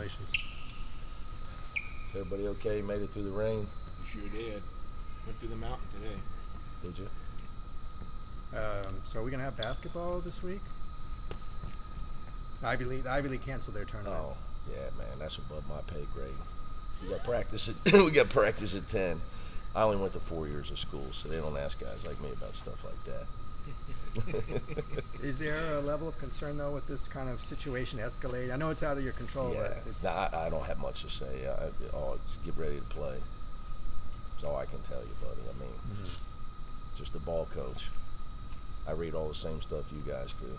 congratulations. Is everybody okay? Made it through the rain? You sure did. Went through the mountain today. Did you? So are we gonna have basketball this week? The Ivy League canceled their tournament. Oh, yeah, man, that's above my pay grade. We got practice at we got practice at 10. I only went to 4 years of school, so they don't ask guys like me about stuff like that. Is there a level of concern though with this kind of situation escalating? I know it's out of your control. Yeah, but I don't have much to say. Just get ready to play. That's all I can tell you, buddy. I mean, just a ball coach. I read all the same stuff you guys do.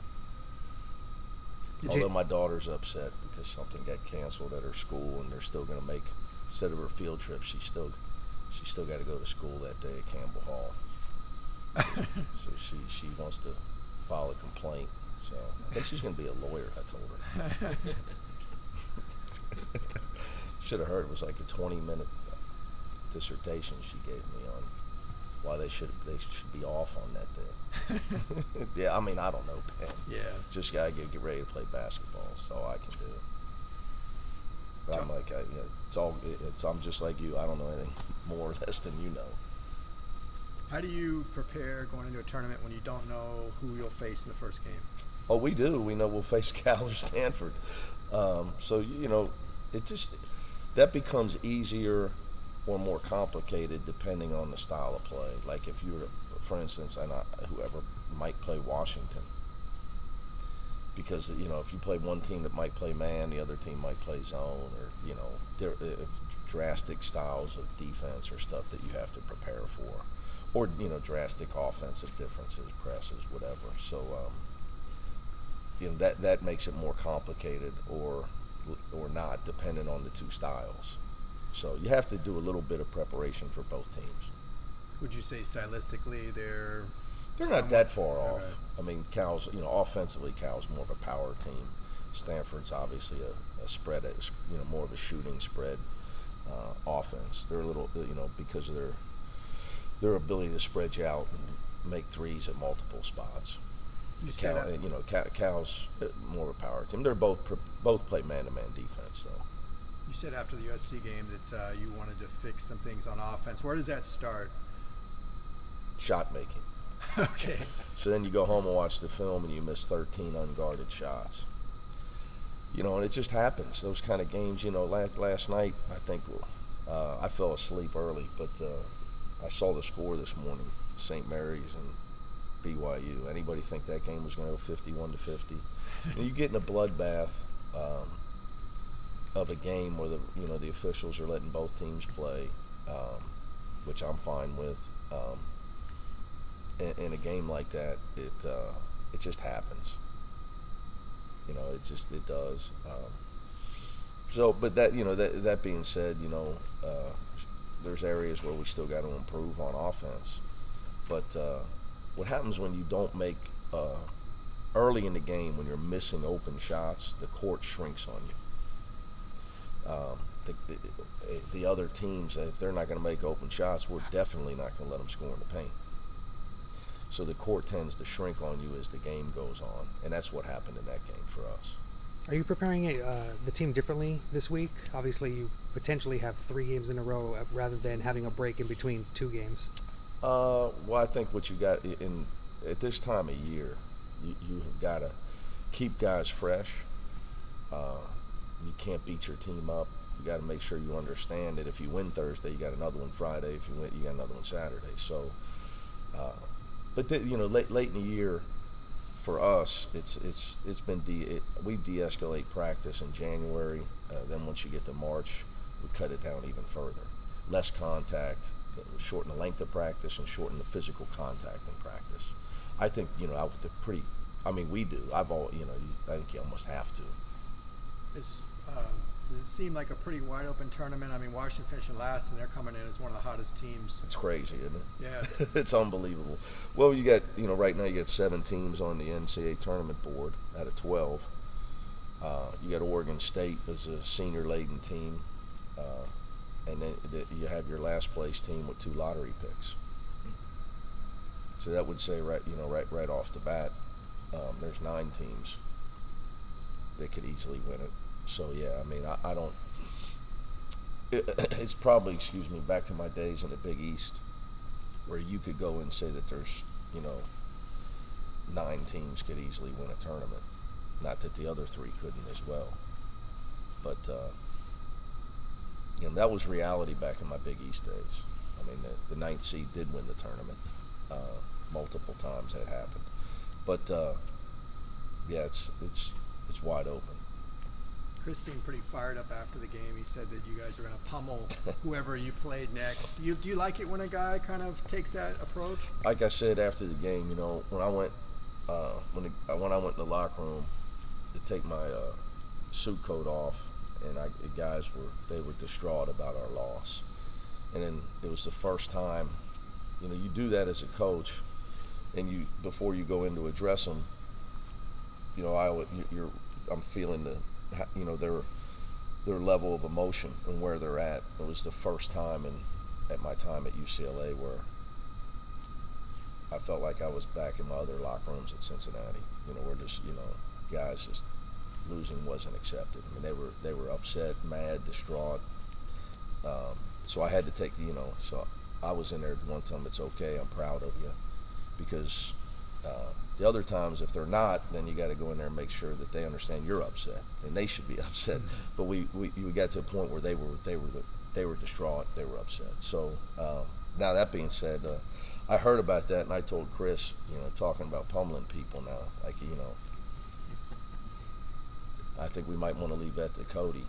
Although my daughter's upset because something got canceled at her school, and they're still going to make, instead of her field trip, she's still got to go to school that day at Campbell Hall. So she wants to file a complaint. So I think she's going to be a lawyer. I told her. Should have heard it was like a 20-minute dissertation she gave me on why they should be off on that day. Yeah, I mean, I don't know, Ben. Yeah. Just gotta get ready to play basketball. That's all I can do. But I'm like, I'm just like you. I don't know anything more or less than you know. How do you prepare going into a tournament when you don't know who you'll face in the first game? Oh, we do. We know we'll face Cal or Stanford. So that becomes easier or more complicated depending on the style of play. Like if you were, for instance, whoever might play Washington, because if you play one team that might play man, the other team might play zone, or drastic styles of defense or stuff that you have to prepare for, or drastic offensive differences, presses, whatever. So that makes it more complicated or not, depending on the two styles. So you have to do a little bit of preparation for both teams. Would you say stylistically they're not that far off? Right. I mean, Cal's, offensively, Cal's more of a power team. Stanford's obviously a spread, more of a shooting spread offense. They're a little, because of their ability to spread you out and make threes at multiple spots. Cal's more of a power team. They're both play man-to-man defense, though. You said after the USC game that you wanted to fix some things on offense. Where does that start? Shot making. Okay. So then you go home and watch the film and you miss 13 unguarded shots. And it just happens. Those kind of games, last night, I think I fell asleep early, but I saw the score this morning, St. Mary's and BYU. Anybody think that game was going to go 51-50? And you get in a bloodbath of a game where the officials are letting both teams play, which I'm fine with. In a game like that, it just happens. It does. But that being said, there's areas where we still got to improve on offense. But what happens when you don't make early in the game, when you're missing open shots, the court shrinks on you. The other teams, if they're not going to make open shots, we're definitely not going to let them score in the paint. So the court tends to shrink on you as the game goes on, and that's what happened in that game for us. Are you preparing the team differently this week? Obviously, you potentially have 3 games in a row rather than having a break in between 2 games. Well, I think what you got at this time of year, you have got to keep guys fresh. You can't beat your team up. You got to make sure you understand that if you win Thursday, you got another one Friday. If you win, you got another one Saturday. So, but late in the year, for us, it's been we de-escalate practice in January. Then once you get to March, we cut it down even further. Less contact, shorten the length of practice, and shorten the physical contact in practice. I think we do. I think you almost have to. Does it seem like a pretty wide open tournament? I mean, Washington finishing last, and they're coming in as one of the hottest teams. It's crazy, isn't it? Yeah. It's unbelievable. Well, you got, right now you got 7 teams on the NCAA Tournament board out of 12. You got Oregon State as a senior-laden team, and then you have your last place team with 2 lottery picks. So that would say right off the bat, there's 9 teams that could easily win it. So yeah, I mean, I don't. It's probably, excuse me, back to my days in the Big East, where you could go and say that there's, 9 teams could easily win a tournament. Not that the other 3 couldn't as well, but that was reality back in my Big East days. I mean, the 9th seed did win the tournament multiple times. That happened, but yeah, it's wide open. Chris seemed pretty fired up after the game. He said that you guys are going to pummel whoever you played next. Do you like it when a guy kind of takes that approach? Like I said after the game, when I went when I went in the locker room to take my suit coat off, and the guys were distraught about our loss, and then it was the first time, you do that as a coach, and before you go in to address them, I'm feeling their level of emotion and where they're at. It was the first time at my time at UCLA where I felt like I was back in my other locker rooms at Cincinnati. Where just guys just losing wasn't accepted. I mean, they were upset, mad, distraught. So I had to take so I was in there one time. It's okay. I'm proud of you, because the other times, if they're not, then you got to go in there and make sure that they understand you're upset, and they should be upset. Mm-hmm. But we got to a point where they were distraught, they were upset. So now that being said, I heard about that, and I told Chris, talking about pummeling people now, like I think we might want to leave that to Cody.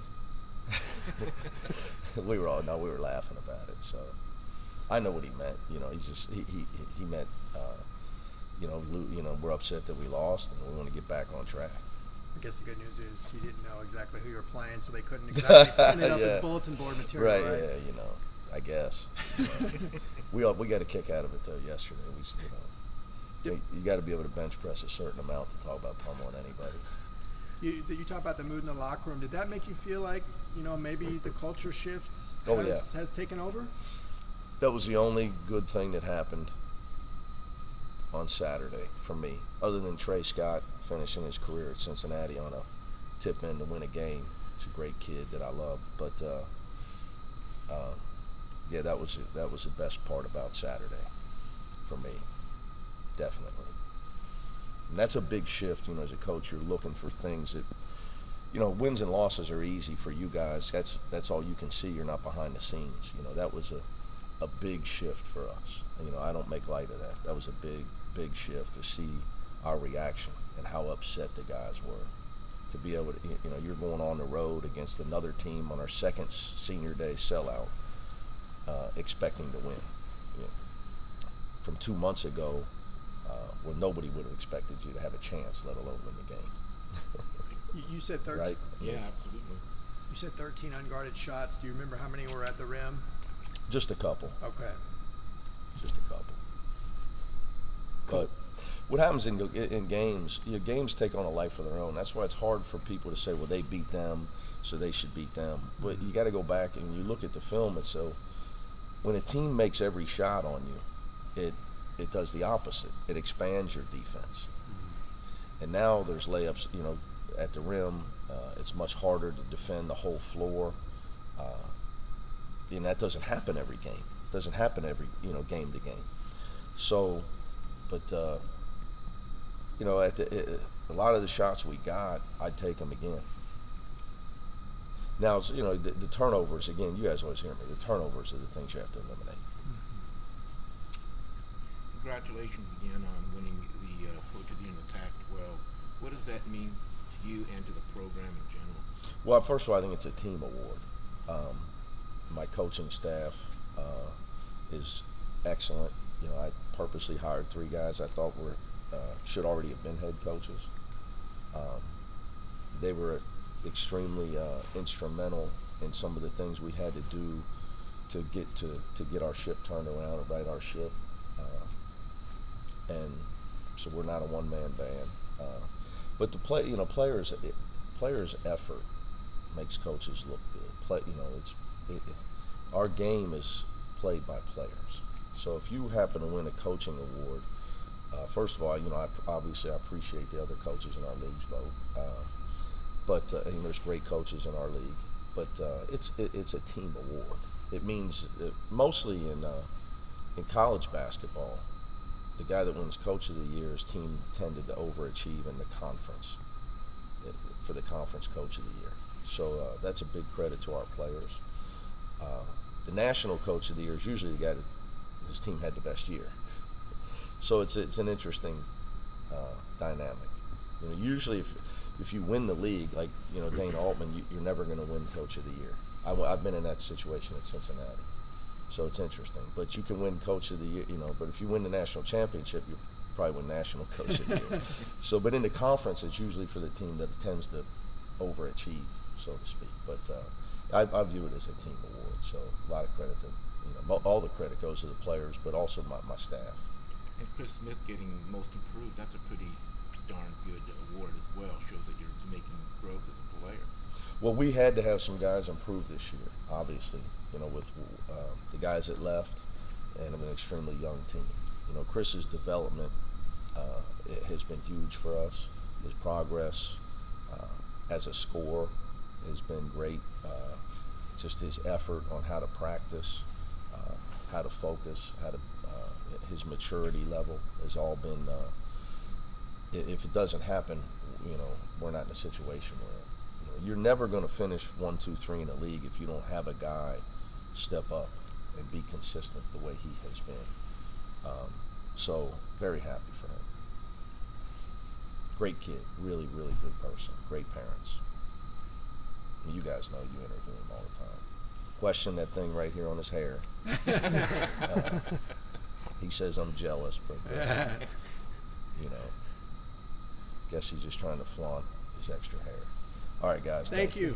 we were laughing about it. So I know what he meant. He's just he meant. We're upset that we lost, and we want to get back on track. I guess the good news is he didn't know exactly who you were playing, so they couldn't exactly put it up as bulletin board material. Right? Yeah, I guess. We got a kick out of it though yesterday. You got to be able to bench press a certain amount to talk about pummeling anybody. You talk about the mood in the locker room. Did that make you feel like maybe the culture shift has taken over? That was the only good thing that happened on Saturday for me, other than Trey Scott finishing his career at Cincinnati on a tip in to win a game. He's a great kid that I love, but yeah, that was the best part about Saturday for me, definitely. And that's a big shift. As a coach, you're looking for things that, wins and losses are easy for you guys. That's all you can see. You're not behind the scenes. That was a big shift for us. I don't make light of that. That was a big shift to see our reaction and how upset the guys were. To be able to, you're going on the road against another team on our second senior day sellout, expecting to win. From 2 months ago, where nobody would have expected you to have a chance, let alone win the game. You said 13. Right? Yeah, absolutely. You said 13 unguarded shots. Do you remember how many were at the rim? Just a couple. Okay. Just a couple. Cool. But what happens in games, games take on a life of their own. That's why it's hard for people to say, well, they beat them, so they should beat them. But you got to go back and you look at the film, and so when a team makes every shot on you, it does the opposite. It expands your defense. And now there's layups, at the rim. It's much harder to defend the whole floor. And that doesn't happen every game. It doesn't happen every, game to game. So, but, a lot of the shots we got, I'd take them again. Now, the turnovers, again, you guys always hear me, the turnovers are the things you have to eliminate. Congratulations again on winning the Coach of the Year in the Pac-12. What does that mean to you and to the program in general? Well, first of all, I think it's a team award. My coaching staff is excellent. I purposely hired 3 guys I thought should already have been head coaches. They were extremely instrumental in some of the things we had to do to get our ship turned around and right our ship. And so we're not a one-man band. But the players' effort makes coaches look good. Our game is played by players. So if you happen to win a coaching award, first of all, I appreciate the other coaches in our league's vote. but and there's great coaches in our league. But it's a team award. It means that mostly in college basketball, the guy that wins Coach of the Year's team tended to overachieve in the conference for the conference Coach of the Year. So that's a big credit to our players. The national Coach of the Year is usually the guy that his team had the best year. So it's an interesting dynamic. You know, usually if you win the league, like Dana Altman, you're never going to win Coach of the Year. I've been in that situation at Cincinnati, so it's interesting. But you can win Coach of the Year, But if you win the national championship, you probably win National Coach of the Year. So, but in the conference, it's usually for the team that tends to overachieve, so to speak. But I view it as a team award. So a lot of credit to all the credit goes to the players, but also my staff. And Chris Smith getting most improved, that's a pretty darn good award as well. Shows that you're making growth as a player. Well, we had to have some guys improve this year, obviously, with the guys that left and of an extremely young team. Chris's development it has been huge for us. His progress as a scorer has been great. Just his effort on how to practice, how to focus, his maturity level has all been. If it doesn't happen, we're not in a situation where you're never going to finish 1, 2, 3 in the league if you don't have a guy step up and be consistent the way he has been. So very happy for him. Great kid, really, really good person. Great parents. You guys know, you interview him all the time. Question that thing right here on his hair. He says I'm jealous, but guess he's just trying to flaunt his extra hair. All right, guys. Thank you.